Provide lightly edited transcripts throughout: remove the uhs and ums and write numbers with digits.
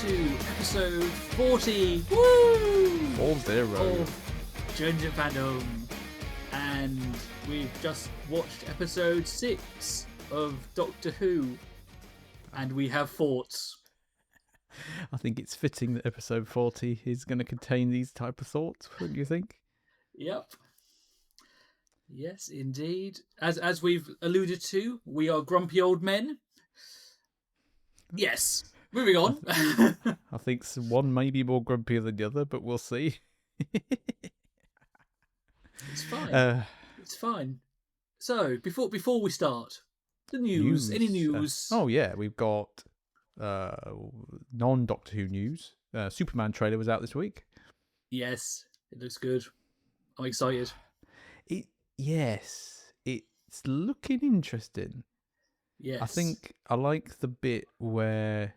to episode 40. Woo! 40. Of Jones and Fandom. And we've just watched episode 6 of Doctor Who. And we have thoughts. I think it's fitting that episode 40 is going to contain these type of thoughts, wouldn't you think? Yep. Yes, indeed. As we've alluded to, we are grumpy old men. Yes. Moving on. I think one may be more grumpier than the other, but we'll see. It's fine. It's fine. So, before we start, the news. Any news? Yeah, we've got non-Doctor Who news. Superman trailer was out this week. Yes, it looks good. I'm excited. Yes, it's looking interesting. Yes. I think I like the bit where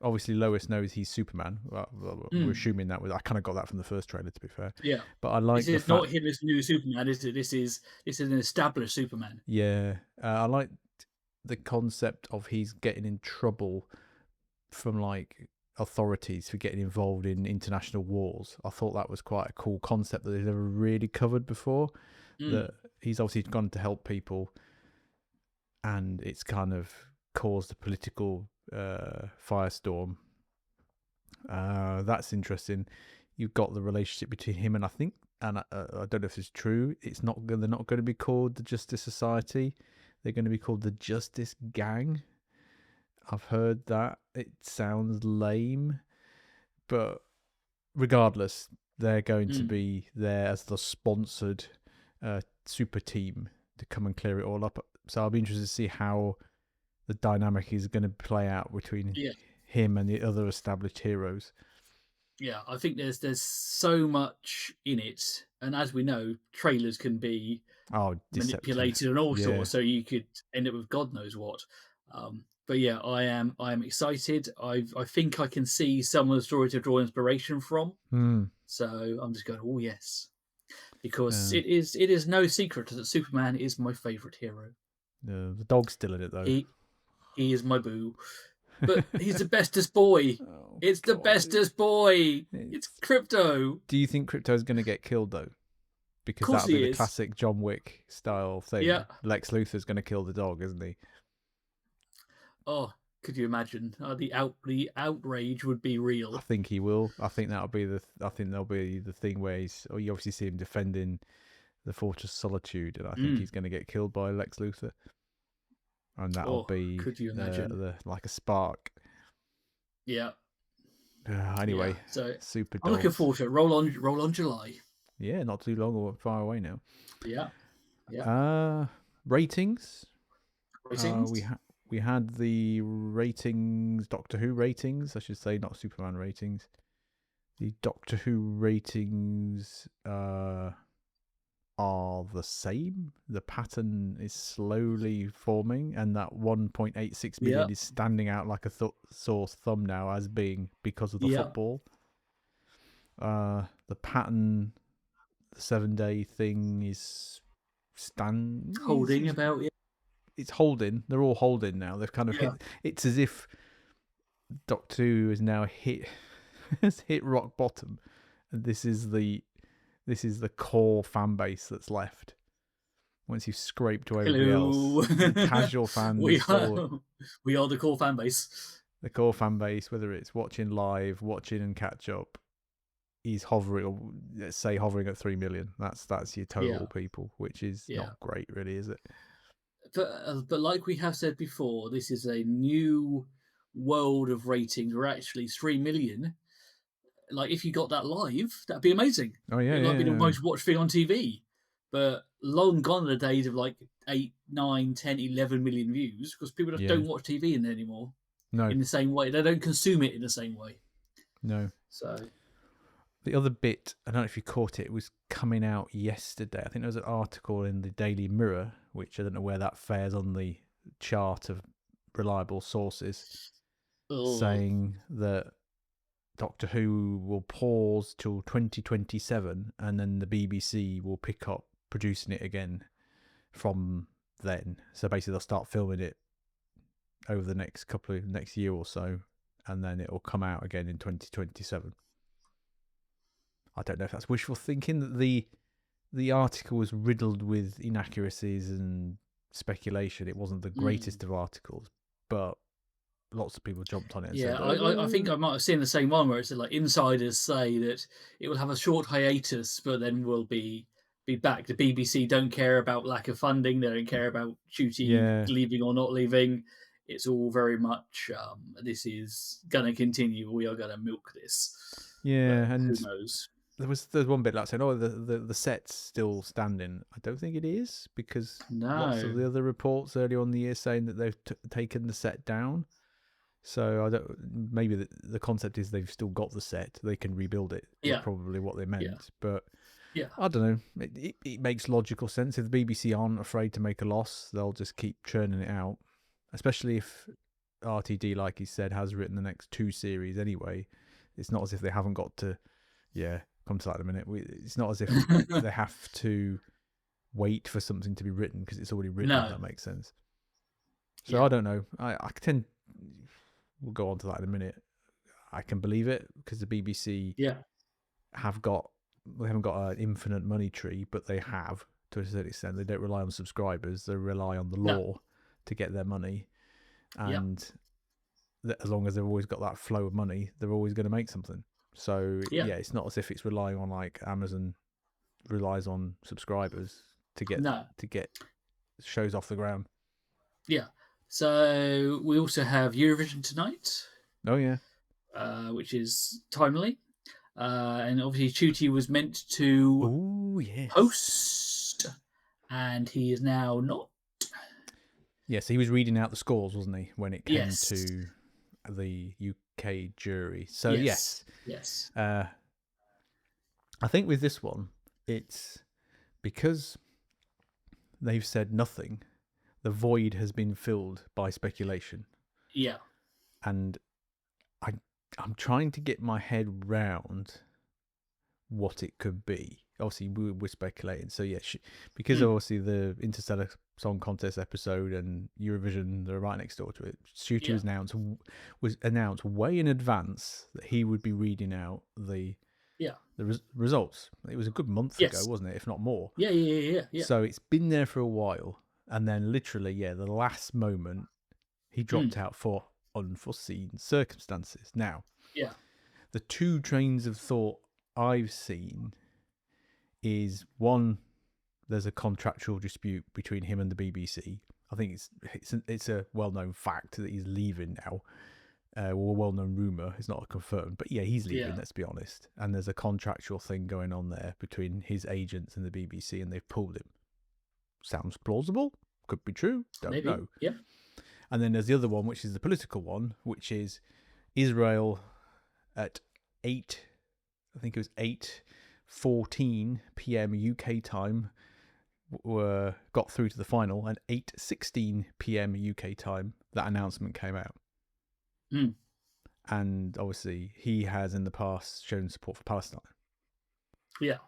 obviously Lois knows he's Superman. Well, we're assuming that I kind of got that from the first trailer, to be fair. Yeah. But I like this is not him as new Superman, is it? This is an established Superman. Yeah. I like the concept of he's getting in trouble from like authorities for getting involved in international wars. I thought that was quite a cool concept that they've never really covered before. That he's obviously gone to help people, and it's kind of caused a political firestorm. That's interesting. You've got the relationship between him and I don't know if it's true. They're not going to be called the Justice Society. They're going to be called the Justice Gang. I've heard that. It sounds lame, but regardless, they're going to be there as the sponsored super team to come and clear it all up. So I'll be interested to see how the dynamic is going to play out between him and the other established heroes. Yeah, I think there's so much in it, and as we know, trailers can be manipulated and all sorts, so you could end up with God knows what. But yeah, I am excited. I think I can see some of the stories to draw inspiration from. So I'm just going, oh yes, because it is no secret that Superman is my favourite hero. The dog's still in it though. He is my boo. But he's the bestest boy. It's the bestest boy. It's Crypto. Do you think Crypto's going to get killed though? Because that'll be the classic John Wick style thing. Yeah. Lex Luthor's going to kill the dog, isn't he? Oh, could you imagine? The outrage would be real. I think he will. I think that'll be the thing where you obviously see him defending the Fortress of Solitude, and I think he's going to get killed by Lex Luthor. And that'll be, could you imagine? like a spark. Yeah. Anyway, so super. I'm looking forward to it. Roll on July. Yeah, not too long or far away now. Yeah. Ratings. We had the ratings, Doctor Who ratings, I should say, not Superman ratings. The Doctor Who ratings are the same. The pattern is slowly forming, and that 1.86 million is standing out like a sore thumb now as being because of the football. The pattern, the 7-day thing is holding about. It's holding. They're all holding now. They've kind of hit. It's as if Doctor Who has now has hit rock bottom, and this is the core fan base that's left. Once you've scraped away everybody else, casual fans. we are the core fan base. The core fan base, whether it's watching live, watching and catch up, is hovering, or let's say hovering at 3 million. That's your total people, which is not great, really, is it? But like we have said before, this is a new world of ratings. We're actually 3 million. Like, if you got that live, that'd be amazing. Oh yeah, it might be the most watched thing on TV. But long gone are the days of like 8, 9, 10, 11 million views, because people just don't watch TV in there anymore. No, in the same way, they don't consume it in the same way. No. So the other bit, I don't know if you caught it, was coming out yesterday. I think there was an article in the Daily Mirror, which I don't know where that fares on the chart of reliable sources, saying that Doctor Who will pause till 2027, and then the BBC will pick up producing it again from then. So basically, they'll start filming it over the next year or so, and then it'll come out again in 2027. I don't know if that's wishful thinking. That the article was riddled with inaccuracies and speculation. It wasn't the greatest of articles, but lots of people jumped on it and said, I think I might have seen the same one where it's like insiders say that it will have a short hiatus, but then will be back. The BBC don't care about lack of funding. They don't care about Ncuti leaving or not leaving. It's all very much this is going to continue. We are going to milk this. Yeah, but and who knows? There's one bit like saying, "Oh, the set's still standing." I don't think it is, because lots of the other reports earlier on in the year saying that they've taken the set down. So I don't. Maybe the concept is they've still got the set; they can rebuild it. Is probably what they meant. But I don't know. It makes logical sense. If the BBC aren't afraid to make a loss, they'll just keep churning it out. Especially if RTD, like he said, has written the next 2 series anyway. It's not as if they haven't got to. Come to that in a minute. It's not as if they have to wait for something to be written because it's already written. If that makes sense. So I don't know. I tend. We'll go on to that in a minute. I can believe it because the BBC haven't got an infinite money tree, but they have to a certain extent. They don't rely on subscribers. They rely on the law to get their money, and as long as they've always got that flow of money, they're always going to make something. So it's not as if it's relying on like Amazon relies on subscribers to get shows off the ground. Yeah. So we also have Eurovision tonight. Oh yeah. Which is timely, and obviously Ncuti was meant to host, and he is now not. Yes, he was reading out the scores, wasn't he, when it came to the UK jury? So yes. I think with this one, it's because they've said nothing. The void has been filled by speculation. Yeah, and I'm trying to get my head round what it could be. Obviously, we're speculating. So because obviously the Interstella Song Contest episode and Eurovision, they're right next door to it. Ncuti was announced way in advance that he would be reading out the results. It was a good month ago, wasn't it? If not more. Yeah. So it's been there for a while, and then literally, the last moment, he dropped out for unforeseen circumstances. Now, the 2 trains of thought I've seen is one, there's a contractual dispute between him and the BBC. I think it's a well-known fact that he's leaving now. Or a well-known rumour. It's not confirmed, but he's leaving. Let's be honest. And there's a contractual thing going on there between his agents and the BBC, and they've pulled him. Sounds plausible. Could be true. Don't know. Yeah. And then there's the other one, which is the political one, which is Israel at 8:14 p.m. UK time got through to the final, and 8:16 p.m. UK time that announcement came out. And obviously he has in the past shown support for Palestine. Yeah.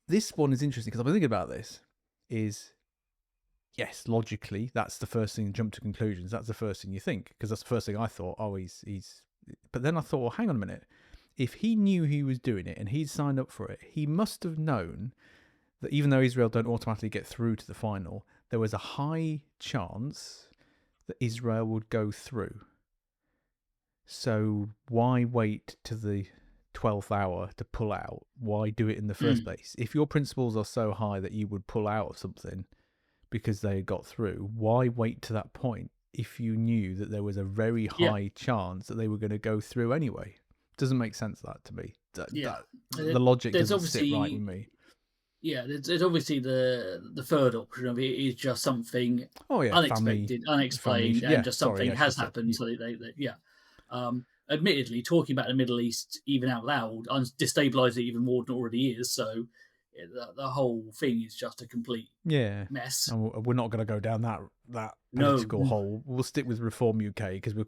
This one is interesting because I've been thinking about this. Yes, logically, that's the first thing to jump to conclusions. That's the first thing you think, because that's the first thing I thought. Oh, he's. But then I thought, well, hang on a minute. If he knew he was doing it and he'd signed up for it, he must have known that even though Israel don't automatically get through to the final, there was a high chance that Israel would go through. So why wait to the 12th hour to pull out? Why do it in the first place? If your principles are so high that you would pull out of something because they got through, why wait to that point if you knew that there was a very high chance that they were going to go through anyway? Doesn't make sense, that to me. The logic doesn't sit right with me. Yeah, there's obviously the third option of it is just something unexpected, unexplained, and just something has happened. So they admittedly, talking about the Middle East even out loud destabilises it even more than it already is. So the whole thing is just a complete mess. And we're not going to go down that political hole. We'll stick with Reform UK because we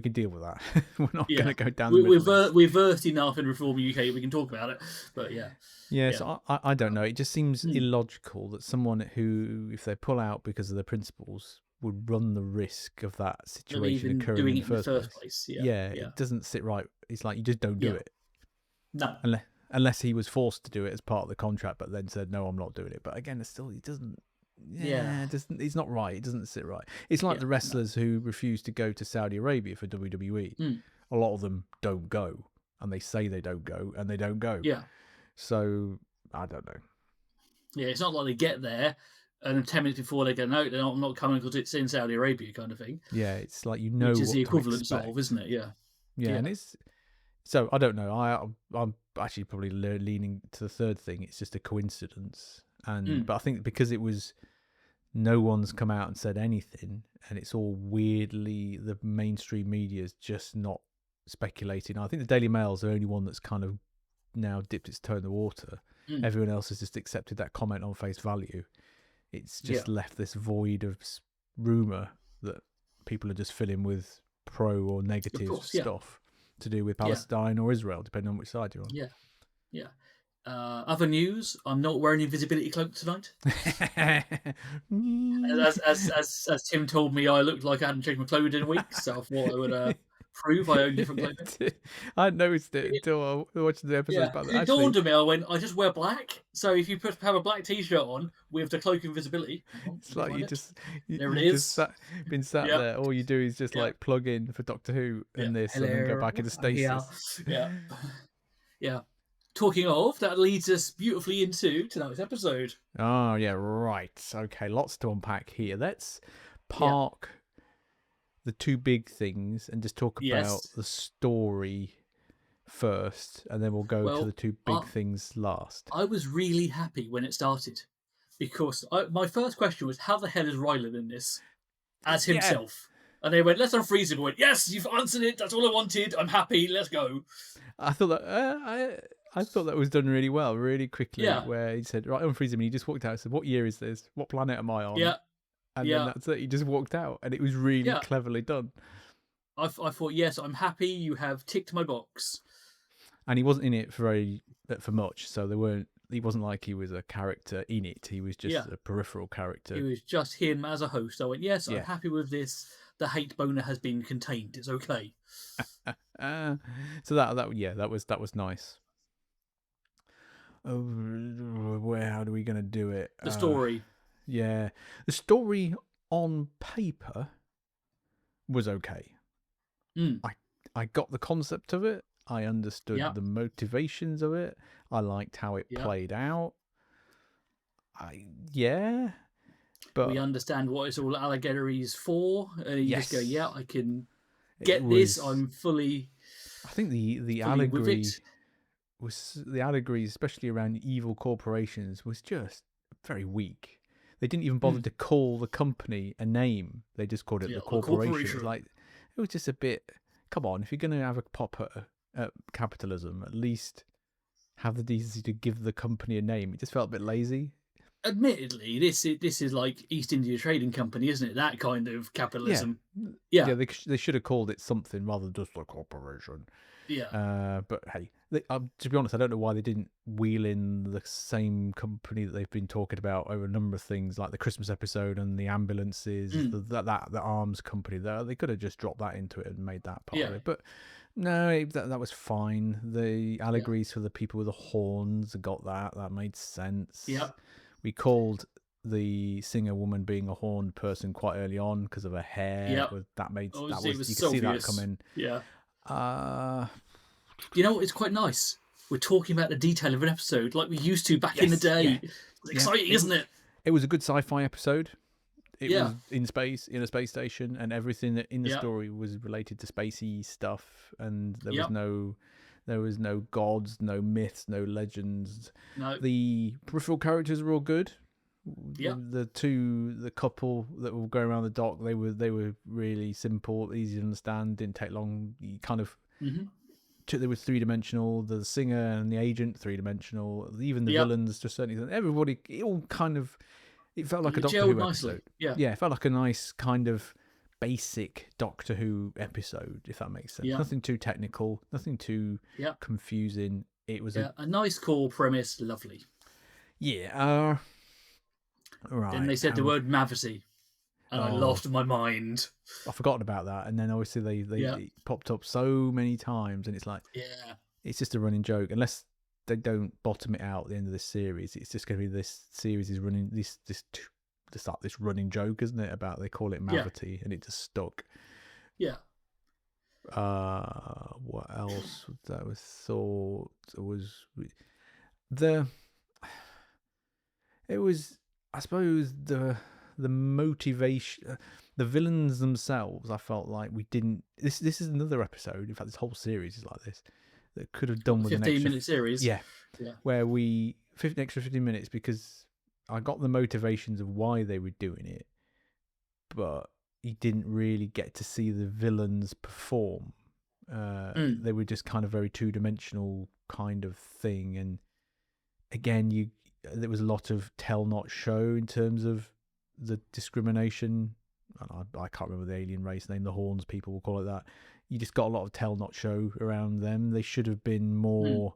can deal with that. We're not going to go down. We're versed enough in Reform UK. We can talk about it. But So I don't know. It just seems illogical that someone who, if they pull out because of their principles, would run the risk of that situation even occurring doing in it the first place. Yeah, it doesn't sit right. It's like you just don't do it. No. Unless he was forced to do it as part of the contract, but then said, no, I'm not doing it. But again, it's still, he doesn't. It's not right. It doesn't sit right. It's like the wrestlers who refuse to go to Saudi Arabia for WWE. A lot of them don't go, and they say they don't go, and they don't go. Yeah. So I don't know. Yeah, it's not like they get there and 10 minutes before they go, no, I'm not coming because it's in Saudi Arabia, kind of thing. Yeah, it's like, you know, which is what the to equivalent expect. of, isn't it? Yeah. Yeah, and it's. So I don't know. I'm actually probably leaning to the third thing. It's just a coincidence, but I think because it was, no one's come out and said anything, and it's all weirdly, the mainstream media is just not speculating. I think the Daily Mail's the only one that's kind of now dipped its toe in the water. Everyone else has just accepted that comment on face value. It's just left this void of rumour that people are just filling with pro or negative stuff to do with Palestine or Israel, depending on which side you're on. Yeah. Other news: I'm not wearing an invisibility cloak tonight. as Tim told me, I looked like I hadn't changed my clothes in a week, so I thought I would prove I own different clothing. I hadn't noticed it until I watched the episodes about that. It dawned on me. I went, I just wear black. So if you have a black T-shirt on with the cloak invisibility, it's like you just been sat there. All you do is just like plug in for Doctor Who and this, and then go back into stasis. Yeah. Talking of, that leads us beautifully into tonight's episode. Oh yeah, right. Okay, lots to unpack here. Let's park the two big things and just talk about the story first, and then we'll go to the two big things last. I was really happy when it started, because my first question was, how the hell is Ryland in this as himself? And they went, let's unfreeze him. I went, yes, you've answered it. That's all I wanted. I'm happy. Let's go. I thought that I thought that was done really well, really quickly. Where he said, right, unfreeze him, and he just walked out and said, what year is this? What planet am I on? And then that's it. He just walked out, and it was really cleverly done. I thought, yes, I'm happy. You have ticked my box. And he wasn't in it for much, so he wasn't like he was a character in it. He was just a peripheral character. It was just him as a host. I went, yes, I'm happy with this. The hate boner has been contained. It's okay. So that was nice. How are we going to do it? The story. The story on paper was okay. I got the concept of it. I understood the motivations of it. I liked how it played out. But we understand what it's all allegories for. You just go, I can get this. I'm fully. I think the allegory was the allegories, especially around evil corporations, was just very weak. They didn't even bother to call the company a name. They just called it the corporation. It was just a bit. Come on, if you're going to have a pop at capitalism, at least have the decency to give the company a name. It just felt a bit lazy. Admittedly, this is like East India Trading Company, isn't it? That kind of capitalism. They should have called it something rather than just a corporation. But hey, to be honest, I don't know why they didn't wheel in the same company that they've been talking about over a number of things, like the Christmas episode and the ambulances, the arms company. They could have just dropped that into it and made that part of it. But no, that was fine. The allegories for the people with the horns, got that. That made sense. We called the singer woman being a horned person quite early on because of her hair. That made you could see that coming. You know what? It's quite nice. We're talking about the detail of an episode like we used to back in the day. It's exciting, isn't it? It was a good sci-fi episode. It was in space, in a space station, and everything that in the story was related to spacey stuff. And there was no gods, no myths, no legends. No. The peripheral characters were all good. The couple that were going around the dock, they were really simple, easy to understand, didn't take long. You kind of they were 3-dimensional. The singer and the agent 3-dimensional. Even the villains to a certain extent. Everybody, it all kind of, it felt like a Doctor Who episode. It felt like a nice kind of basic Doctor Who episode, if that makes sense. Nothing too technical, nothing too confusing. It was a nice core premise, lovely. Right. Then they said the word Mavesy. and I lost my mind. I've forgotten about that, and then obviously they it popped up so many times, and it's like, it's just a running joke unless they don't bottom it out at the end of this series. It's just going to be this series is running this running joke, isn't it? About they call it Mavity, and it just stuck. Yeah. What else that was thought I suppose the motivation, the villains themselves. I felt like we didn't. This is another episode. In fact, this whole series is like this. That could have done with an 15-minute series. Yeah. Where we extra 15 minutes, because I got the motivations of why they were doing it, but you didn't really get to see the villains perform. They were just kind of very two-dimensional kind of thing, and again, there was a lot of tell not show in terms of the discrimination. And I can't remember the alien race name, the Horns people will call it that. You just got a lot of tell not show around them. They should have been more,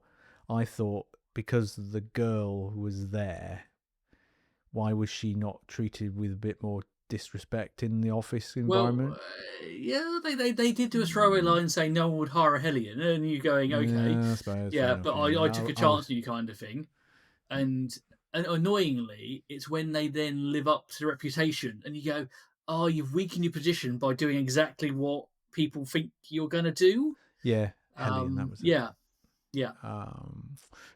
I thought, because the girl was there, why was she not treated with a bit more disrespect in the office environment? Well, they did do a throwaway line saying no one would hire a Hellion, and you going, okay, I suppose, but I took a chance on you, kind of thing. And annoyingly, it's when they then live up to the reputation, and you go, oh, you've weakened your position by doing exactly what people think you're going to do. Yeah, Hellion, that was it. Yeah.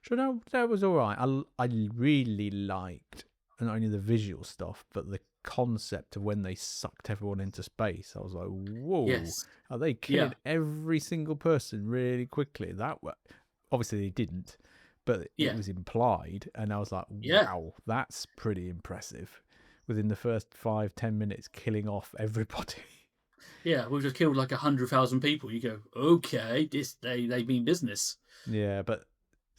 So that was all right. I really liked not only the visual stuff, but the concept of when they sucked everyone into space. I was like, whoa, are they killing every single person really quickly? That way, obviously they didn't, but it was implied, and I was like, wow, that's pretty impressive. Within the first 5-10 minutes, killing off everybody. Yeah, we've just killed like 100,000 people. You go, okay, they mean business. Yeah, but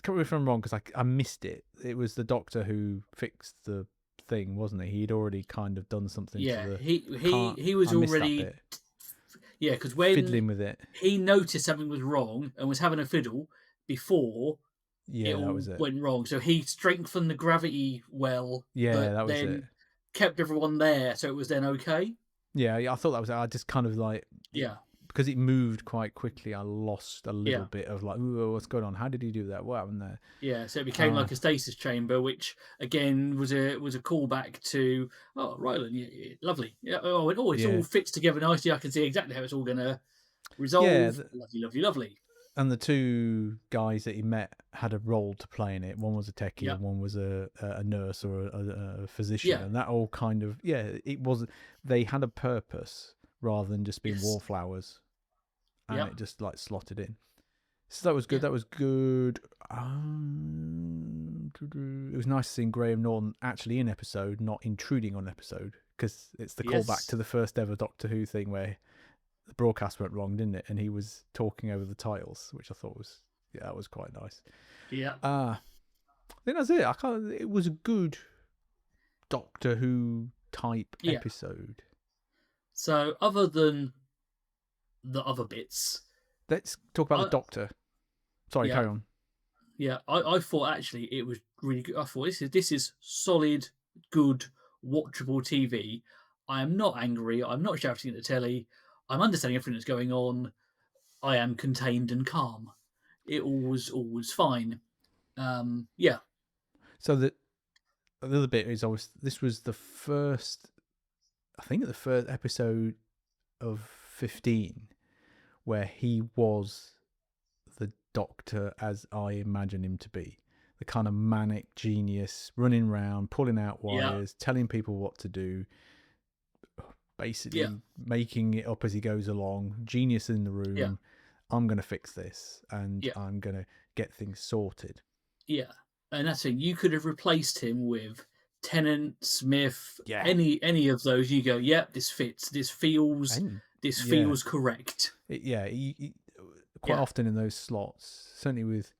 correct me if I'm wrong, because I missed it. It was the Doctor who fixed the thing, wasn't he? He'd already kind of done something. Yeah, to the he was already. Yeah, because when fiddling with it, he noticed something was wrong and was having a fiddle before. Yeah, that was it. Went wrong. So he strengthened the gravity well. Yeah, that was it. Kept everyone there, so it was then okay. Yeah, I thought that was. I just kind of like. Yeah. Because it moved quite quickly, I lost a little bit of like, ooh, what's going on? How did he do that? What happened there? Yeah, so it became like a stasis chamber, which again was a callback to Ryland, lovely. Yeah, it all fits together nicely. I can see exactly how it's all going to resolve. Yeah, lovely. And the two guys that he met had a role to play in it. One was a techie, and one was a nurse or a physician, and that all kind of it was. They had a purpose rather than just being wallflowers, and it just like slotted in. So that was good. That was good. It was nice seeing Graham Norton actually in episode, not intruding on episode, because it's the callback to the first ever Doctor Who thing where the broadcast went wrong, didn't it? And he was talking over the titles, which I thought was that was quite nice. Yeah. I think that's it. It was a good Doctor Who type episode. So other than the other bits, let's talk about the Doctor. Sorry, carry on. Yeah, I thought actually it was really good. I thought this is solid, good, watchable TV. I am not angry. I'm not shouting at the telly. I'm understanding everything that's going on. I am contained and calm. It all was fine. Yeah. So the other bit is this was the first, I think, the first episode of 15 where he was the Doctor as I imagine him to be. The kind of manic genius running around, pulling out wires, telling people what to do, basically making it up as he goes along. Genius in the room. Yeah. I'm going to fix this, and I'm going to get things sorted. Yeah, and that's it. You could have replaced him with Tennant, Smith, any of those. You go, this fits. This feels correct. Quite often in those slots, certainly with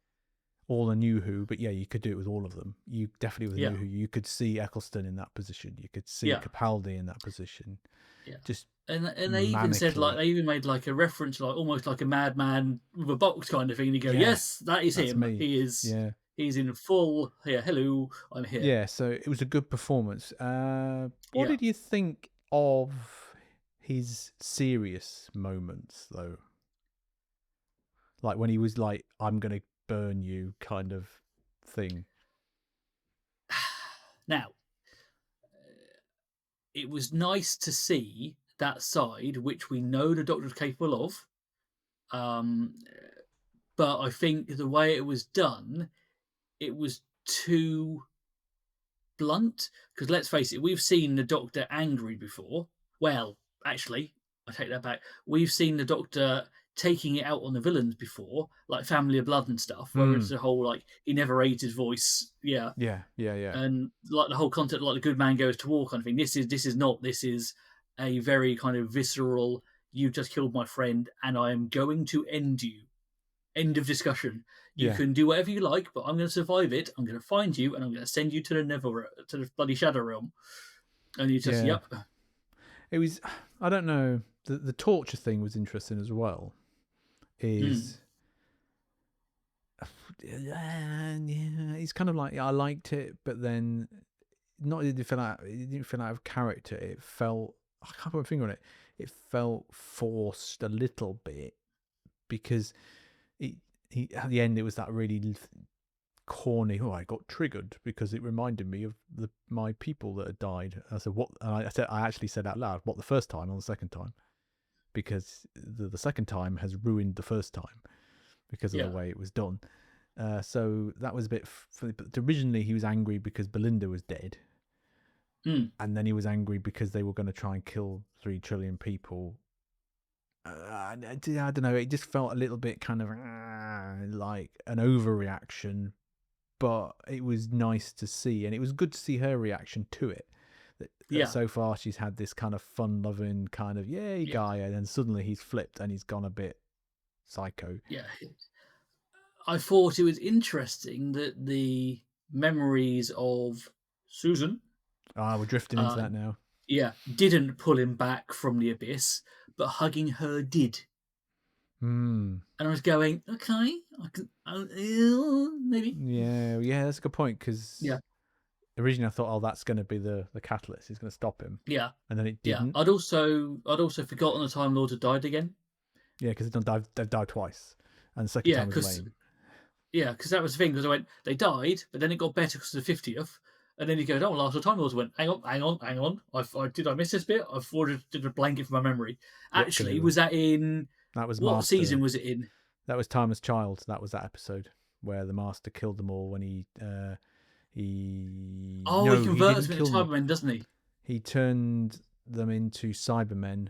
all the New Who, but you could do it with all of them. You definitely with New Who, you could see Eccleston in that position. You could see Capaldi in that position. Yeah. Just and they even said they even made like a reference, like almost like a madman with a box kind of thing. And you go, yes, that is him. Me. He is. Yeah. He's in full. Hello, I'm here. Yeah. So it was a good performance. What did you think of his serious moments, though. Like when he was like, "I'm gonna burn you," kind of thing. Now, it was nice to see that side, which we know the Doctor's capable of. But I think the way it was done, it was too blunt. Because let's face it, we've seen the Doctor angry before. Well, actually, I take that back. We've seen the Doctor taking it out on the villains before, like Family of Blood and stuff, where it's the whole like he never raised his voice. Yeah. Yeah. And like the whole concept, like the good man goes to war kind of thing. This is a very kind of visceral. You just killed my friend, and I am going to end you. End of discussion. You Yeah. can do whatever you like, but I'm going to survive it. I'm going to find you, and I'm going to send you to the bloody Shadow Realm. And you just, yep. It was. I don't know. The torture thing was interesting as well. Is yeah, it's kind of like I liked it, but then not it didn't feel out of character. It felt, I can't put my finger on it. It felt forced a little bit because he at the end it was that really corny. Oh, I got triggered because it reminded me of my people that had died. I said what? And I actually said out loud what the first time on the second time, because the second time has ruined the first time because of the way it was done. So that was a bit funny. But originally he was angry because Belinda was dead. And then he was angry because they were going to try and kill 3 trillion people. I don't know. It just felt a little bit kind of like an overreaction, but it was nice to see. And it was good to see her reaction to it. That so far she's had this kind of fun-loving kind of yay guy, and then suddenly he's flipped and he's gone a bit psycho. Yeah. I thought it was interesting that the memories of Susan. We're drifting into that now. Yeah, didn't pull him back from the abyss, but hugging her did. And I was going, okay, I can, maybe. Yeah, that's a good point, because originally I thought, oh, that's going to be the catalyst. It's going to stop him. Yeah. And then it didn't. I'd also forgotten the Time Lords had died again. Yeah, because they've died twice. And the second time was lame. Yeah, because that was the thing, because I went, they died, but then it got better because of the 50th. And then you go, oh, last the Time Lords went, hang on. Did I miss this bit? I did a blanket from my memory. Actually, was that in... That was what Master. Season was it in? That was Time as Child. That was that episode where the Master killed them all when he he converts them into Cybermen, doesn't he? He turned them into Cybermen,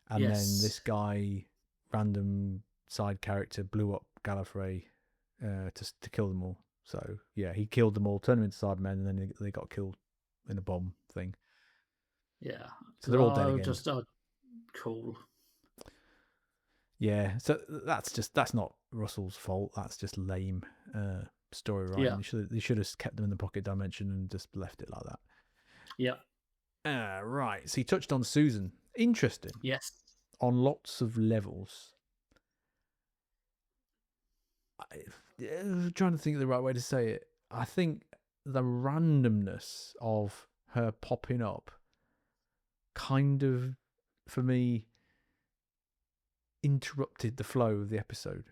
and then this guy, random side character, blew up Gallifrey to kill them all. So yeah, he killed them all, turned them into Cybermen, and then they got killed in a bomb thing. Yeah, so they're all dead again. Just cool. Yeah, so that's not Russell's fault. That's just lame story writing. They should have kept them in the pocket dimension and just left it like that. Yeah. Right. So you touched on Susan. Interesting. Yes. On lots of levels. I'm trying to think of the right way to say it. I think the randomness of her popping up kind of, for me, interrupted the flow of the episode.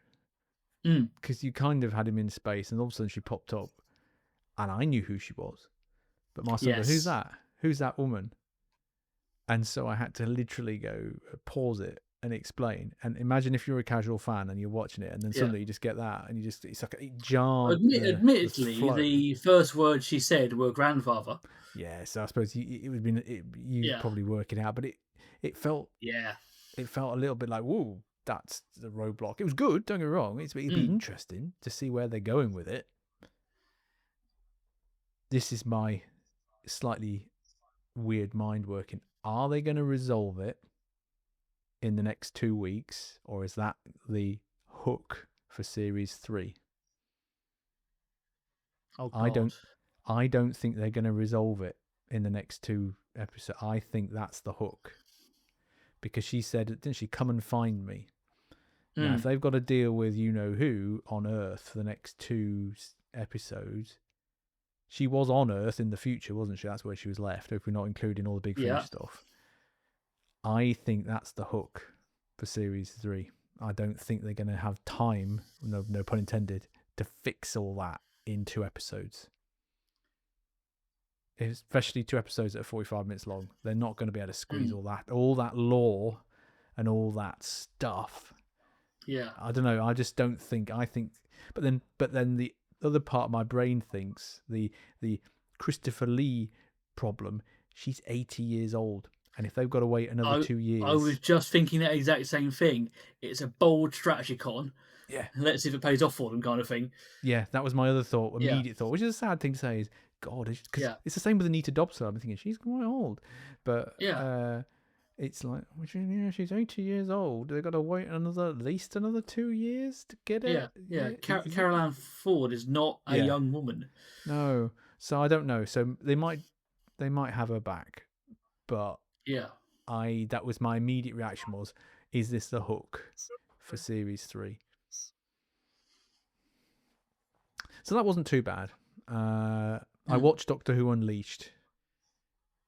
Because you kind of had him in space and all of a sudden she popped up and I knew who she was. But my son goes, who's that? Who's that woman? And so I had to literally go pause it and explain. And imagine if you're a casual fan and you're watching it and then suddenly you just get that and it's like it jarred. Admittedly, the first words she said were grandfather. Yeah, so I suppose it would be you probably work it out, but it felt it felt a little bit like, whoa, that's the roadblock. It was good, don't get me wrong. It'd be interesting to see where they're going with it. This is my slightly weird mind working. Are they going to resolve it in the next 2 weeks, or is that the hook for series 3? Oh, God. I don't think they're going to resolve it in the next 2 episodes. I think that's the hook. Because she said, didn't she, come and find me? Now, if they've got to deal with you-know-who on Earth for the next 2 episodes, she was on Earth in the future, wasn't she? That's where she was left, if we're not including all the Big Finish stuff. I think that's the hook for series 3. I don't think they're going to have time, no pun intended, to fix all that in 2 episodes. Especially 2 episodes that are 45 minutes long. They're not going to be able to squeeze all that lore and all that stuff. Yeah. I don't know. I just don't think. But then the other part of my brain thinks the Christopher Lee problem. She's 80 years old, and if they've got to wait another 2 years, I was just thinking that exact same thing. It's a bold strategy con. Yeah. Let's see if it pays off for them, kind of thing. Yeah, that was my other thought, immediate thought, which is a sad thing to say. Is God, because it's the same with Anita Dobson. I'm thinking she's quite old, but it's like, she's 80 years old. They've got to wait at least another 2 years to get it. Carol Ann Ford is not a young woman. No, so I don't know. So they might have her back, but that was my immediate reaction was, is this the hook for series 3? So that wasn't too bad. I watched Doctor Who Unleashed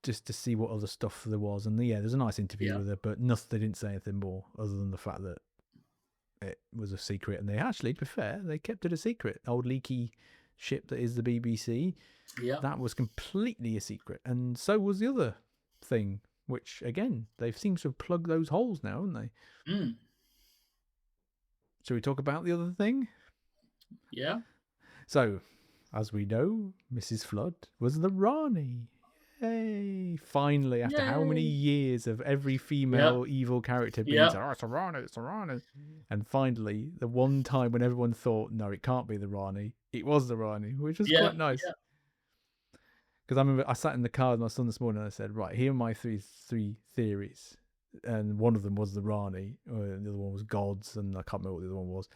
just to see what other stuff there was, and there's a nice interview with her, but they didn't say anything more other than the fact that it was a secret, and they actually, to be fair, they kept it a secret. Old leaky ship that is the BBC, that was completely a secret, and so was the other thing, which again they've seemed to have plugged those holes now, haven't they? Shall we talk about the other thing? Yeah. So, as we know, Mrs. Flood was the Rani. Yay! Finally, after how many years of every female evil character being said, it's a Rani, it's a Rani. And finally, the one time when everyone thought, no, it can't be the Rani, it was the Rani, which was quite nice. Because I remember I sat in the car with my son this morning and I said, right, here are my three theories. And one of them was the Rani, the other one was gods, and I can't remember what the other one was.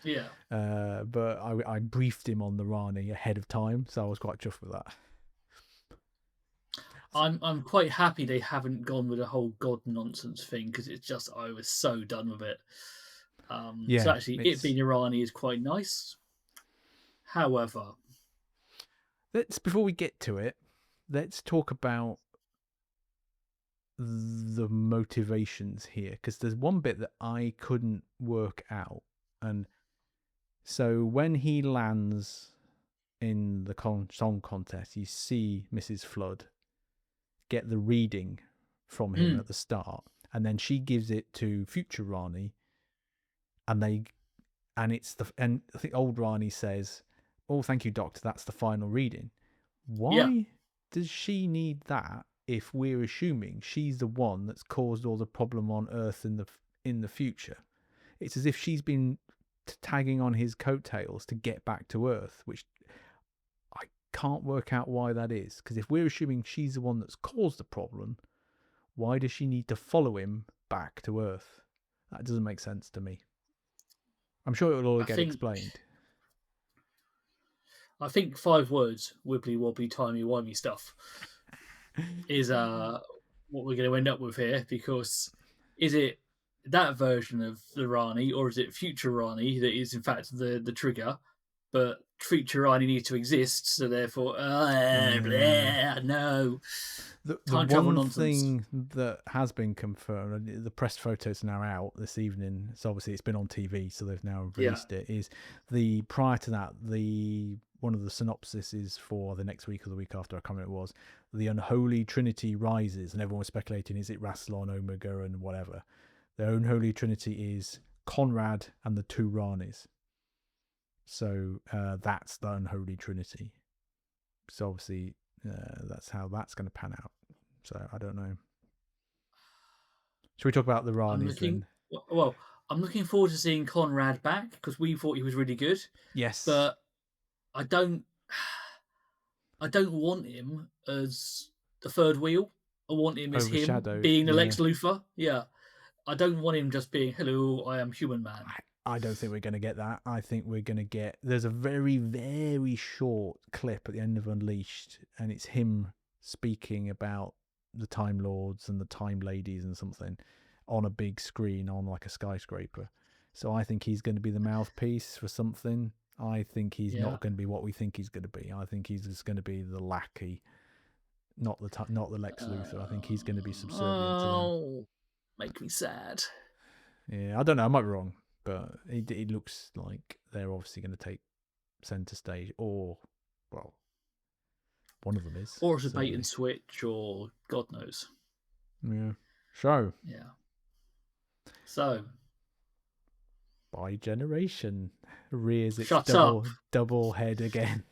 But I briefed him on the Rani ahead of time, so I was quite chuffed with that. I'm quite happy they haven't gone with the whole god nonsense thing, because it's just, I was so done with it. So actually, it being Rani is quite nice. However, before we get to it, let's talk about the motivations here, because there's one bit that I couldn't work out. And so when he lands in the song contest, you see Mrs. Flood get the reading from him at the start, and then she gives it to future Rani, and I think old Rani says, "Oh, thank you, Doctor, that's the final reading." Why does she need that if we're assuming she's the one that's caused all the problem on Earth in the future? It's as if she's been tagging on his coattails to get back to Earth, which I can't work out why that is. Because if we're assuming she's the one that's caused the problem, why does she need to follow him back to Earth? That doesn't make sense to me. I'm sure it will all get explained. I think 5 words, wibbly wobbly, timey wimey stuff, is what we're going to end up with here, because is it that version of the Rani, or is it future Rani that is in fact the trigger, but future Rani needs to exist, so therefore no. The one thing that has been confirmed, the press photos are now out this evening, so obviously it's been on TV, so they've now released it, is prior to that, one of the synopsis is for the next week or the week after, I can't remember what it was, the unholy trinity rises, and everyone was speculating, is it Rassilon, Omega, and whatever. The unholy trinity is Conrad and the 2 Ranis. So that's the unholy trinity. So obviously that's how that's going to pan out. So I don't know. Should we talk about the Ranis then? Well, I'm looking forward to seeing Conrad back, because we thought he was really good. Yes. But I don't want him as the third wheel. I want him as him being the Lex Luthor. Yeah. I don't want him just being, hello, I am human man. I don't think we're going to get that. I think we're going to get... There's a very, very short clip at the end of Unleashed, and it's him speaking about the Time Lords and the Time Ladies and something on a big screen on like a skyscraper. So I think he's going to be the mouthpiece for something. I think he's not going to be what we think he's going to be. I think he's just going to be the lackey, not the Lex Luthor. I think he's going to be subservient to them. make me sad. Yeah, I don't know. I might be wrong, but it looks like they're obviously going to take centre stage, or well, one of them is. Or it's a bait and switch, or God knows. Yeah. So. Yeah. So. By generation rears its Shut up. double head again.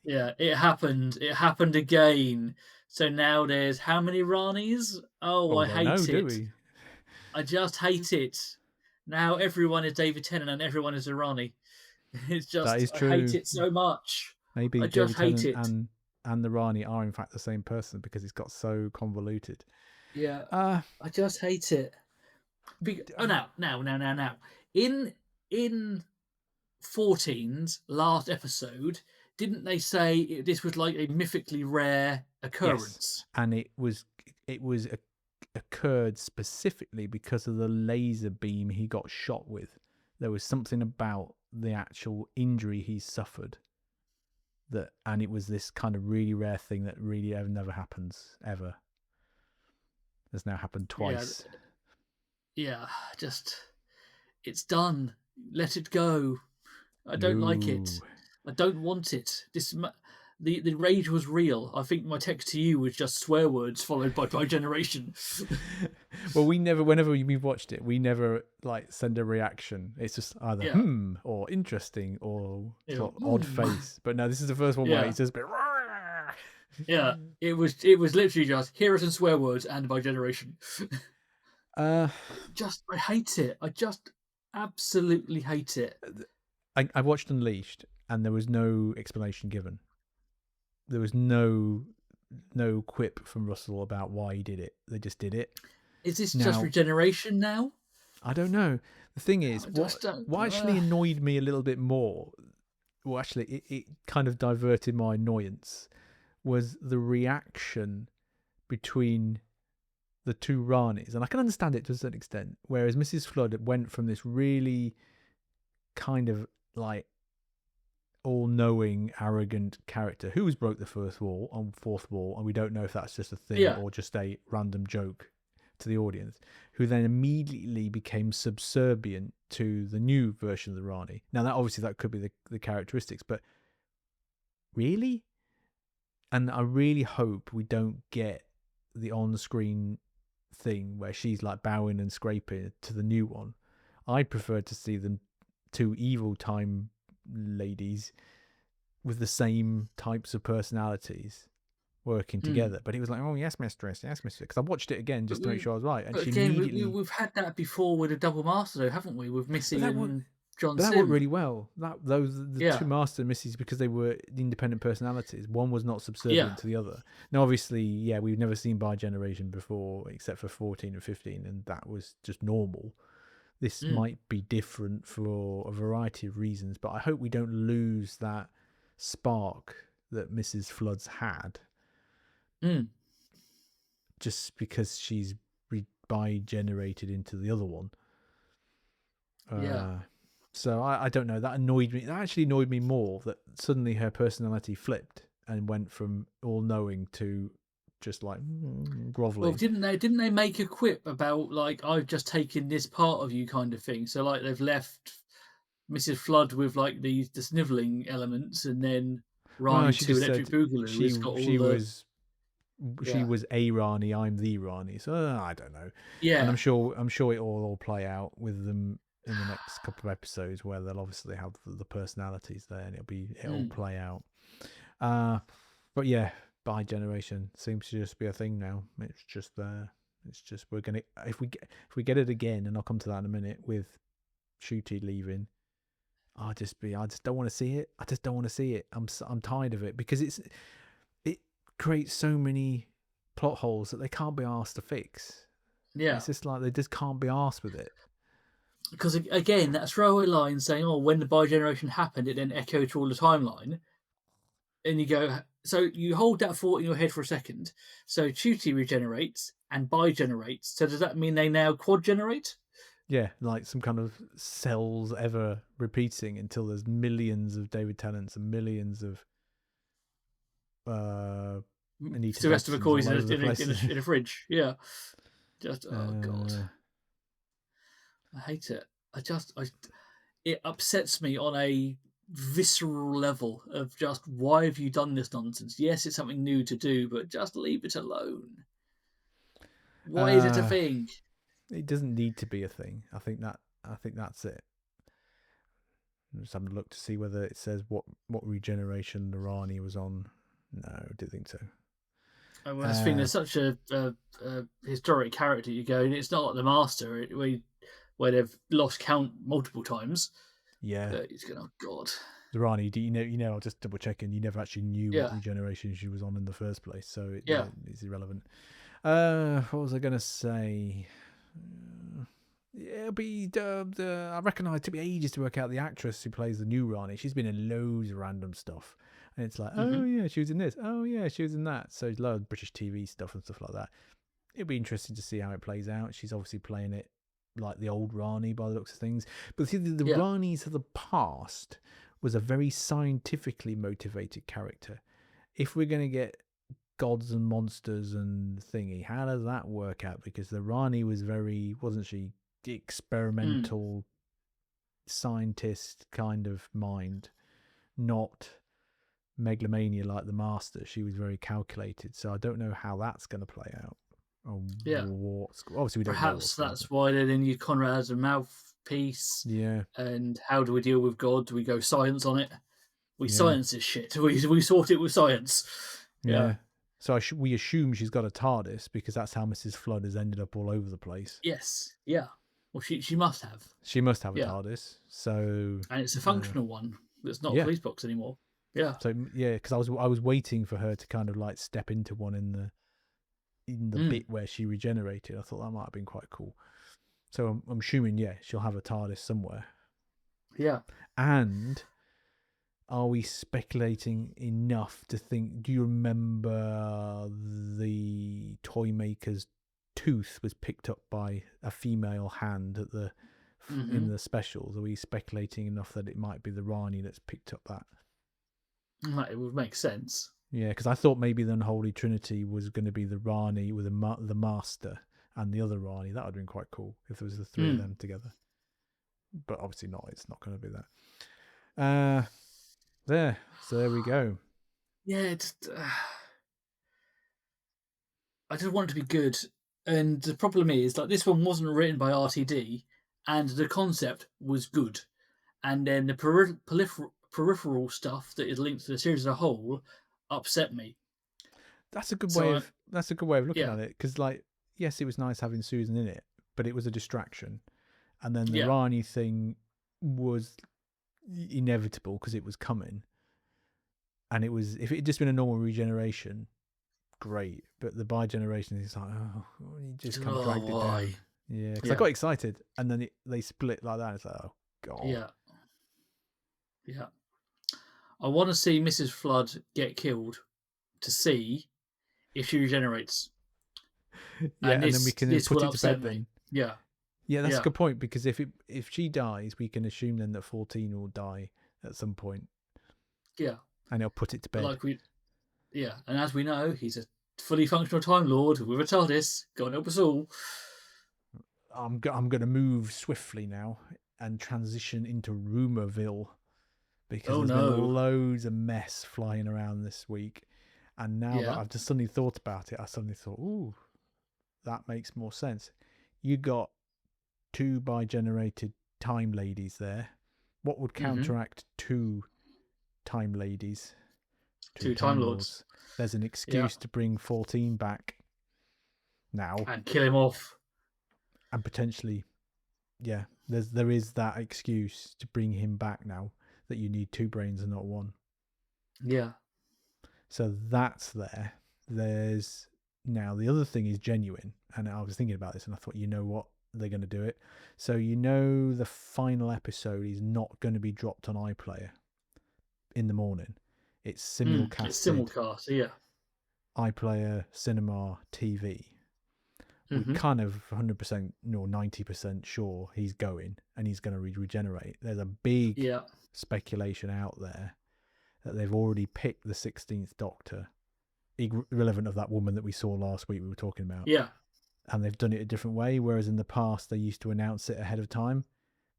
Yeah, it happened. It happened again. So now there's how many Ranis? Oh, I hate it. Do we? I just hate it. Now everyone is David Tennant and everyone is a Rani. It's just, that is true. I hate it so much. Maybe I David just hate Tennant and the Rani are in fact the same person because it's got so convoluted. Yeah, I just hate it. Now. In 14's last episode, didn't they say this was like a mythically rare occurrence? Yes. And it was occurred specifically because of the laser beam he got shot with. There was something about the actual injury he suffered and it was this kind of really rare thing that really never happens ever. Has now happened twice. Yeah, just it's done. Let it go. I don't like it. I don't want it. The rage was real. I think my text to you was just swear words followed by generation. Well, whenever we've watched it, we never like send a reaction. It's just either or interesting or odd face. But no, this is the first one where it's just a bit. Yeah, it was literally just hear us in swear words and by generation. I hate it. I just absolutely hate it. I watched Unleashed and there was no explanation given. There was no quip from Russell about why he did it. They just did it. Is this just regeneration now? I don't know. The thing is, what actually annoyed me a little bit more, well, actually, it kind of diverted my annoyance, was the reaction between the two Ranis. And I can understand it to a certain extent. Whereas Mrs. Flood went from this really kind of like all-knowing, arrogant character who has broke the fourth wall, and we don't know if that's just a thing or just a random joke to the audience, who then immediately became subservient to the new version of the Rani. Now, that could be the characteristics, but really? And I really hope we don't get the on-screen thing where she's like bowing and scraping to the new one. I prefer to see them two evil time ladies with the same types of personalities working together. But it was like, oh, yes, mistress, because I watched it again just to make sure I was right. And she immediately... we've had that before with a double master, though, haven't we? With Missy and John Sim. That worked really well. The two master and Missy's, because they were independent personalities. One was not subservient to the other. Now, obviously, we've never seen bi-generation before, except for 14 and 15, and that was just normal. This might be different for a variety of reasons, but I hope we don't lose that spark that Mrs. Flood's had just because she's bi-generated into the other one. So I don't know. That annoyed me. That actually annoyed me more, that suddenly her personality flipped and went from all-knowing to just like groveling. Well, didn't they make a quip about like, I've just taken this part of you kind of thing? So like they've left Mrs. Flood with like the snivelling elements, and then Rani to Electric Boogaloo. She was a Rani, I'm the Rani. So I don't know. Yeah, and I'm sure it will play out with them in the next couple of episodes, where they'll obviously have the personalities there, and it'll play out. But yeah, bi-generation seems to just be a thing now. It's just there. It's just, we're gonna, if we get it again, and I'll come to that in a minute, with Ncuti leaving, I just don't want to see it. I just don't want to see it. I'm tired of it, because it creates so many plot holes that they can't be asked to fix. Yeah, it's just like they just can't be asked with it. Because again, that throwaway line saying, "Oh, when the bi-generation happened, it then echoed through all the timeline," and you go, so you hold that thought in your head for a second. So Ncuti regenerates and bi-generates. So does that mean they now quad-generate? Yeah, like some kind of cells ever repeating until there's millions of David Tennants and millions of Sylvester McCoy's in a fridge. Yeah. Just, oh God. I hate it. It upsets me on a visceral level of just, why have you done this nonsense? Yes, it's something new to do, but just leave it alone. Why is it a thing? It doesn't need to be a thing. I think that's it. I'm just having a look to see whether it says what regeneration the Rani was on. No, I didn't think so. I was thinking there's such a historic character. You go, and it's not like the Master, where they've lost count multiple times. Yeah, but he's going, oh god. The Rani, do you know? I'll just double checking. You never actually knew what regeneration she was on in the first place, so it's irrelevant. What was I going to say? It'll be I recognise it took me ages to work out the actress who plays the new Rani. She's been in loads of random stuff, and it's like, oh yeah, she was in this. Oh yeah, she was in that. So there's a lot of British TV stuff and stuff like that. It'll be interesting to see how it plays out. She's obviously playing it like the old Rani by the looks of things. But see, the Ranis of the past was a very scientifically motivated character. If we're going to get gods and monsters and thingy, how does that work out? Because the Rani was wasn't she, experimental scientist kind of mind, not megalomania like the Master. She was very calculated. So I don't know how that's going to play out. Obviously we don't Perhaps that's why they didn't use Conrad as a mouthpiece. Yeah. And how do we deal with God? Do we go science on it? Science this shit. We sort it with science. Yeah. So we assume she's got a TARDIS because that's how Mrs. Flood has ended up all over the place. Yes. Yeah. Well, she must have. She must have a TARDIS. So. And it's a functional one. It's not a police box anymore. Yeah. So because I was waiting for her to kind of like step into one in the bit where she regenerated. I thought that might have been quite cool. So I'm assuming she'll have a TARDIS somewhere. Yeah. And are we speculating enough to think? Do you remember the toy maker's tooth was picked up by a female hand at in the specials? Are we speculating enough that it might be the Rani that's picked up that? It would make sense. Yeah, because I thought maybe the Unholy Trinity was going to be the Rani with the Master and the other Rani. That would have been quite cool if there was the three of them together. But obviously not. It's not going to be that. So there we go. Yeah, I just want it to be good. And the problem is, like, this one wasn't written by RTD, and the concept was good. And then the peripheral stuff that is linked to the series as a whole upset me. That's a good way of looking at it, because like, yes, it was nice having Susan in it, but it was a distraction. And then the Rani thing was inevitable because it was coming. And it was, if it had just been a normal regeneration, great. But the bi-generation is like, you just kind of dragged it down. Yeah, because I got excited, and then they split like that. It's like, oh god. Yeah. I want to see Mrs. Flood get killed to see if she regenerates. And then we can put it to bed then. Yeah. Yeah, that's a good point, because if she dies, we can assume then that 14 will die at some point. Yeah. And he'll put it to bed. And as we know, he's a fully functional Time Lord with a TARDIS. Go and help us all. I'm going to move swiftly now and transition into Rumourville, because there's been loads of mess flying around this week. And now that I've just suddenly thought about it, I suddenly thought, ooh, that makes more sense. You got 2 bi-generated time ladies there. What would counteract 2 time ladies? 2 Time Lords. There's an excuse to bring 14 back now. And kill him off. And potentially, there is that excuse to bring him back now, that you need 2 brains and not 1. Yeah. So that's there. There's now the other thing is genuine, and I was thinking about this and I thought, you know what, they're going to do it. So the final episode is not going to be dropped on iPlayer in the morning. It's simulcast. It's simulcast, yeah. iPlayer, cinema, TV. We're kind of 100% or 90% sure he's going and he's going to regenerate. There's a big speculation out there that they've already picked the 16th Doctor, irrelevant of that woman that we saw last week we were talking about. Yeah. and they've done it a different way. Whereas in the past they used to announce it ahead of time.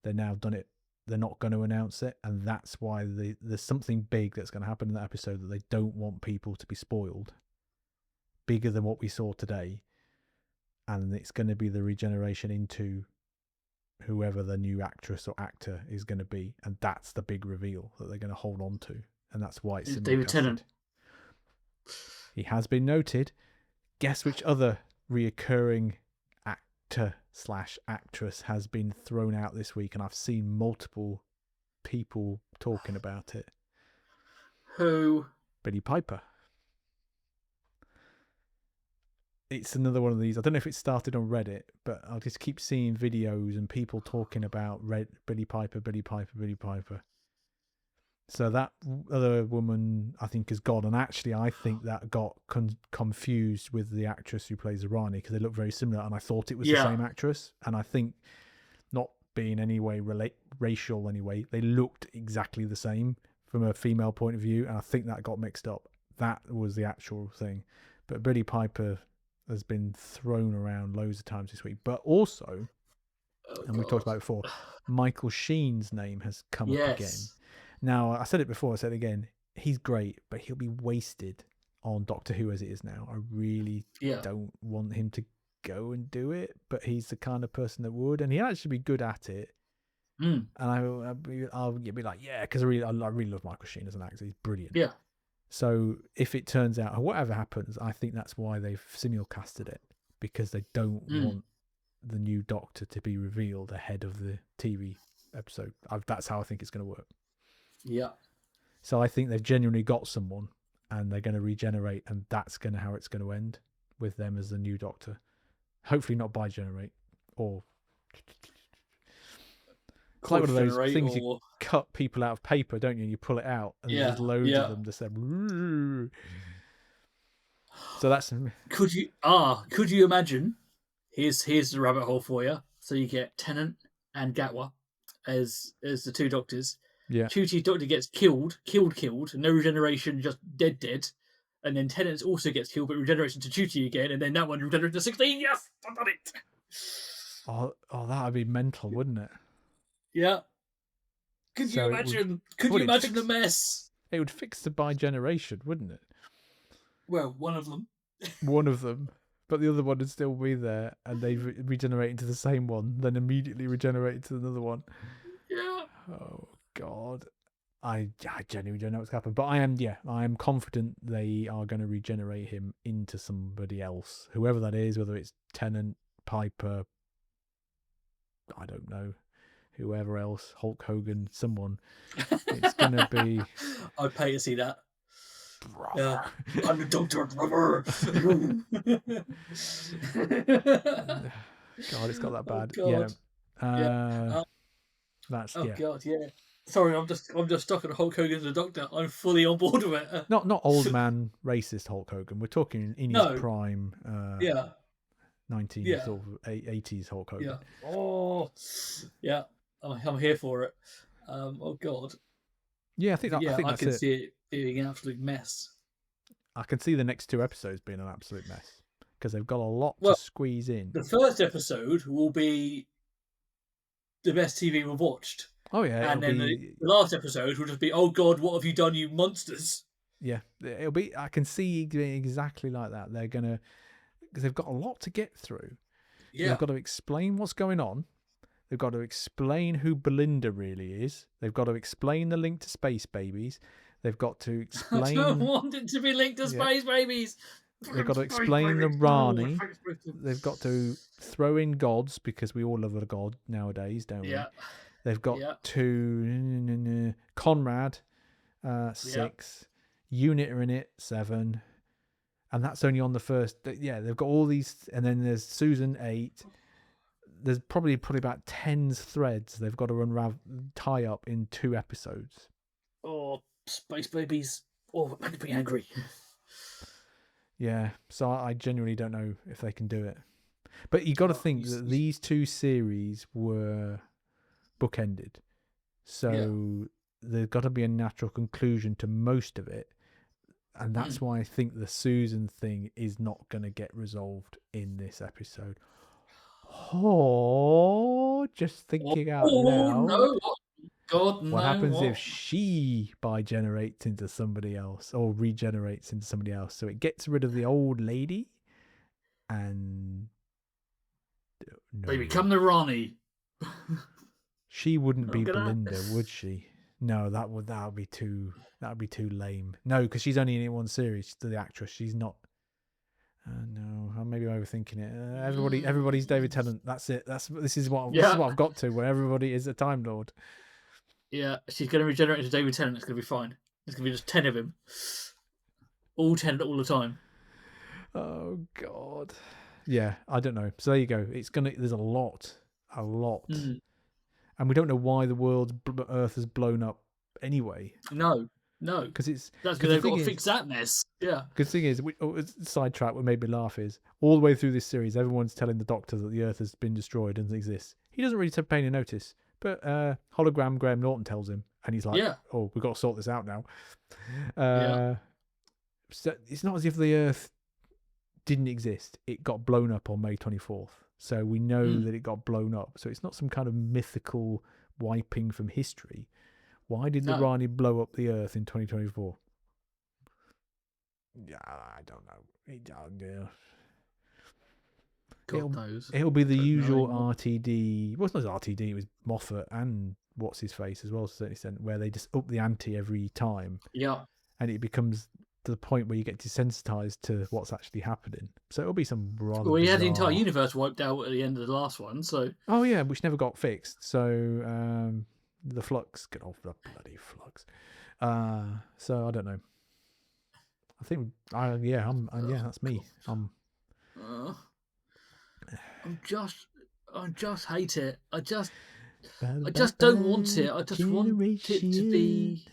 They've now done it. They're not going to announce it, and that's why there's something big that's going to happen in that episode that they don't want people to be spoiled. Bigger than what we saw today, and it's going to be the regeneration into whoever the new actress or actor is going to be, and that's the big reveal that they're going to hold on to, and that's why it's David Tennant. He has been noted. Guess which other reoccurring actor/actress has been thrown out this week, and I've seen multiple people talking about it. Who? Billie Piper. It's another one of these. I don't know if it started on Reddit, but I'll just keep seeing videos and people talking about Billie Piper. So that other woman, I think, is gone. And actually, I think that got confused with the actress who plays Rani, because they look very similar. And I thought it was the same actress. And I think, not being any way racial anyway, they looked exactly the same from a female point of view. And I think that got mixed up. That was the actual thing. But Billie Piper has been thrown around loads of times this week. But also, and we've talked about it before, Michael Sheen's name has come up again. Now, I said it before, I said it again, he's great, but he'll be wasted on Doctor Who as it is now. I really don't want him to go and do it, but he's the kind of person that would, and he'd actually be good at it. And I'll be like, yeah, because I really love Michael Sheen as an actor. He's brilliant. Yeah. So if it turns out, or whatever happens, I think that's why they've simulcasted it, because they don't want the new Doctor to be revealed ahead of the TV episode. That's how I think it's going to work. Yeah. So I think they've genuinely got someone, and they're going to regenerate, and that's how it's going to end, with them as the new Doctor. Hopefully not bi-generate, or it's like one of those things you cut people out of paper, don't you? And you pull it out, and there's loads of them just there. So that's. Could you imagine? Here's the rabbit hole for you. So you get Tennant and Gatwa as the two Doctors. Yeah. Ncuti Doctor gets killed, no regeneration, just dead. And then Tennant also gets killed, but regeneration to Ncuti again, and then that one regenerates to 16. Yes, I've done it. Oh, that would be mental, wouldn't it? Yeah. Could you imagine the mess? It would fix the bi-generation, wouldn't it? Well, one of them. One of them. But the other one would still be there, and they regenerate into the same one, then immediately regenerate into another one. Yeah. Oh, God. I genuinely don't know what's happened. But I am confident they are going to regenerate him into somebody else. Whoever that is, whether it's Tennant, Piper, I don't know, whoever else, Hulk Hogan, someone. It's going to be... I'd pay to see that. Yeah, I'm the Doctor, brother. God, it's got that bad. God. That's God, yeah. Sorry, I'm just stuck on Hulk Hogan as a Doctor. I'm fully on board with it. Not old man racist Hulk Hogan. We're talking in his prime. 80s Hulk Hogan. Yeah. Oh, yeah. I'm here for it. Oh God. Yeah, I think I can see it being an absolute mess. I can see the next two episodes being an absolute mess, because they've got a lot to squeeze in. The first episode will be the best TV we've watched. Oh yeah, and then the last episode will just be, oh God, what have you done, you monsters? Yeah, it'll be. I can see it being exactly like that. They're gonna, because they've got a lot to get through. Yeah, they've got to explain what's going on. They've got to explain who Belinda really is. They've got to explain the link to Space Babies. They've got to explain... I don't want it to be linked to Space Babies. They've got to explain the Rani. They've got to throw in gods, because we all love a god nowadays, don't we? Yeah. They've got to... Conrad, 6. Unit are in it, 7. And that's only on the first... Yeah, they've got all these... And then there's Susan, 8. There's probably about 10 threads they've got to tie up in 2 episodes. Oh, Space Babies. Oh, it makes me angry. Yeah, so I genuinely don't know if they can do it. But you got to think that these 2 series were bookended. So there's got to be a natural conclusion to most of it. And that's why I think the Susan thing is not going to get resolved in this episode. Oh, just thinking out loud. No. God, what happens what? if she bi-generates into somebody else or regenerates into somebody else? So it gets rid of the old lady and... No. They become the Rani. She wouldn't be Belinda, would she? No, that would be too lame. No, because she's only in it one series. The actress, she's not. No, maybe I'm overthinking it. Everybody's David Tennant. That's it. This is what I've got to. Where everybody is a Time Lord. Yeah, she's going to regenerate into David Tennant. It's going to be fine. There's going to be just 10 of him, all 10 all the time. Oh God. Yeah, I don't know. So there you go. There's a lot. And we don't know why the Earth has blown up anyway. No, because that's because they've got to fix that mess. Yeah. Good thing is, sidetrack. What made me laugh is all the way through this series, everyone's telling the Doctor that the Earth has been destroyed and doesn't exist. He doesn't really pay any notice, but hologram Graham Norton tells him, and he's like, "Oh, we've got to sort this out now." So it's not as if the Earth didn't exist. It got blown up on May 24th. So we know that it got blown up. So it's not some kind of mythical wiping from history. Why did the Rani blow up the Earth in 2024? Yeah, I don't know. God knows. It'll be the usual RTD. Well, it's not RTD. It was Moffat and what's his face as well, to a certain extent, where they just up the ante every time. Yeah. And it becomes to the point where you get desensitized to what's actually happening. So it'll be some rather Well, he bizarre... had the entire universe wiped out at the end of the last one, so... Oh, yeah, which never got fixed. So, the flux... Get off the bloody flux. So, I don't know. I think... that's me. I just hate it. I just don't want it. I just want it to be...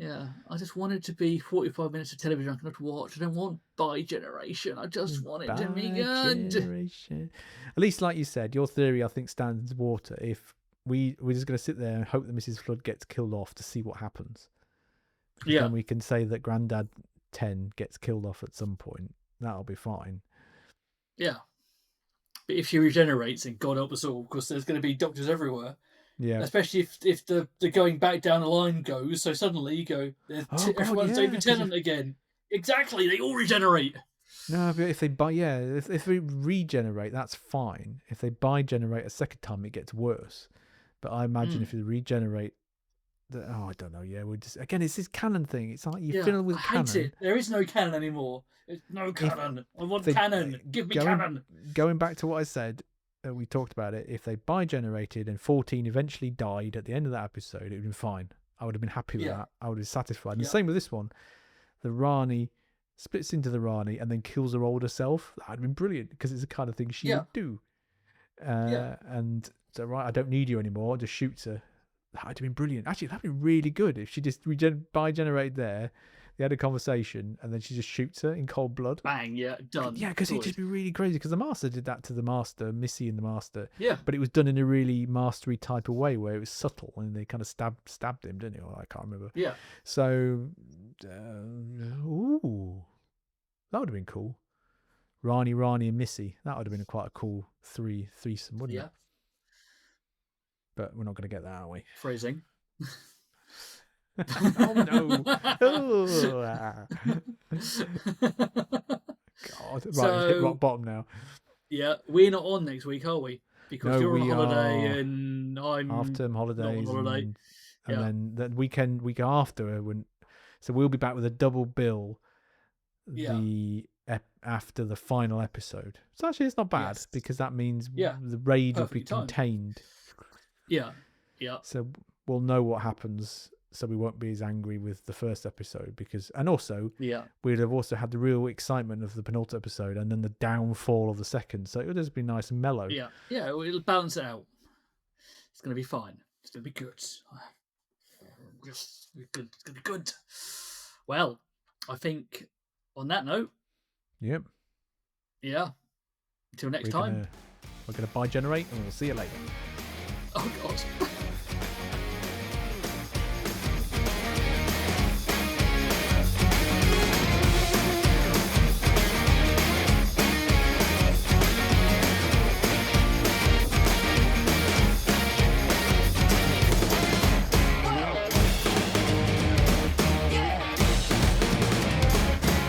Yeah, I just want it to be 45 minutes of television I can have to watch. I don't want bi-generation. I just want it to be good. At least, like you said, your theory, I think, stands water. If we're just going to sit there and hope that Mrs. Flood gets killed off to see what happens. Because then we can say that Grandad 10 gets killed off at some point. That'll be fine. Yeah. But if she regenerates, then God help us all, because there's going to be doctors everywhere. Yeah. Especially if the going back down the line goes, so suddenly you go, everyone's David Tennant again. Exactly, they all regenerate. No, but if they regenerate, that's fine. If they bi-generate a second time, it gets worse. But I imagine if they regenerate, I don't know. Yeah, it's this canon thing. It's like you fill with canon. I hate it. There is no canon anymore. There's no canon. I want canon. Give me canon. Going back to what I said. We talked about it. If they bi-generated and 14 eventually died at the end of that episode, it would have been fine. I would have been happy with that. I would have been satisfied. And the same with this one. The Rani splits into the Rani and then kills her older self. That would have been brilliant because it's the kind of thing she would do. And so, I don't need you anymore. Just shoots her. That would have been brilliant. Actually, that would be really good if she just bi-generated there. They had a conversation and then she just shoots her in cold blood. Bang, done. Yeah, because it'd just be really crazy. Because the Master did that to the Master, Missy and the Master. Yeah. But it was done in a really mastery type of way where it was subtle and they kind of stabbed him, didn't it? Or I can't remember. Yeah. So, that would have been cool. Rani and Missy. That would have been quite a cool threesome, wouldn't it? But we're not going to get that, are we? Phrasing. Oh no! God, right, hit rock bottom now. Yeah, we're not on next week, are we? Because you're on holiday and I'm half-term holidays, not on holiday. And then the week after, so we'll be back with a double bill. After the final episode, so actually it's not bad because that means the raid will be contained. Yeah. So we'll know what happens. So we won't be as angry with the first episode and also we'd have also had the real excitement of the penultimate episode and then the downfall of the second. So it would just be nice and mellow. Yeah, it'll balance it out. It's going to be fine. It's going to be good. It's going to be good. Well, I think on that note. Yep. Yeah. Until next time. We're going to bi-generate and we'll see you later. Oh, God.